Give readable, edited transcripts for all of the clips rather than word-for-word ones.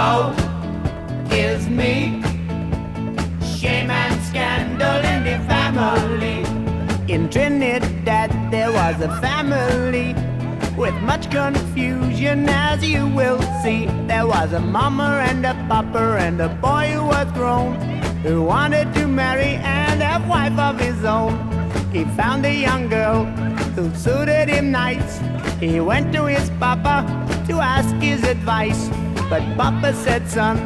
woe is me. Shame and scandal in the family. In Trinidad there was a family with much confusion, as you will see. There was a mama and a papa and a boy who was grown, who wanted to marry and have a wife of his own. He found a young girl who suited him nice. He went to his papa to ask his advice, but papa said, son,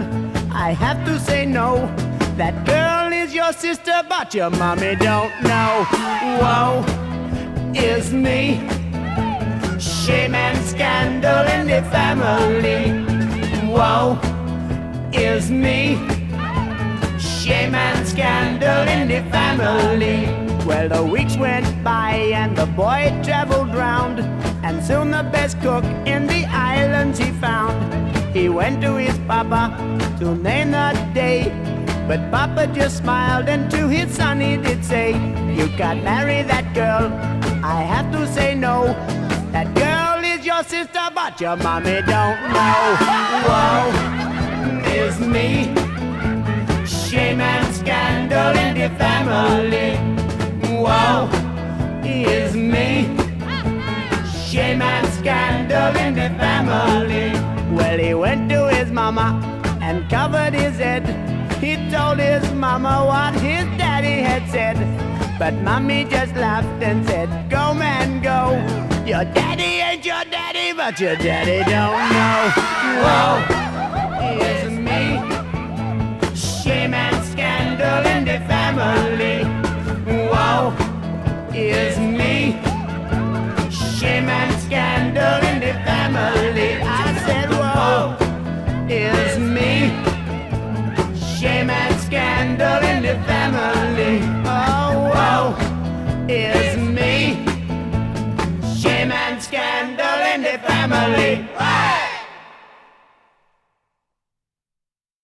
I have to say no. That girl is your sister, but your mommy don't know. Woe is me. Shame and scandal in the family. Woe is me. Shame and scandal in the family. Well, the weeks went by and the boy traveled round, and soon the best cook in the islands he found. He went to his papa to name the day, but papa just smiled, and to his son he did say, you can't marry that girl, I have to say no. That girl is your sister, but your mommy don't know. Woe is me. Shame and scandal in the family. Woe is me. Shame and scandal in the family. Well, he went to his mama and covered his head. He told his mama what his daddy had said, but mommy just laughed and said, go man go. Your daddy ain't your daddy, but your daddy don't know. Woe is me. Shame and scandal in the family. Woe is me. Shame and scandal in the family. I said, woe is me. Shame and scandal in the family. Oh, woe is me. Shame and scandal in the family. Hey!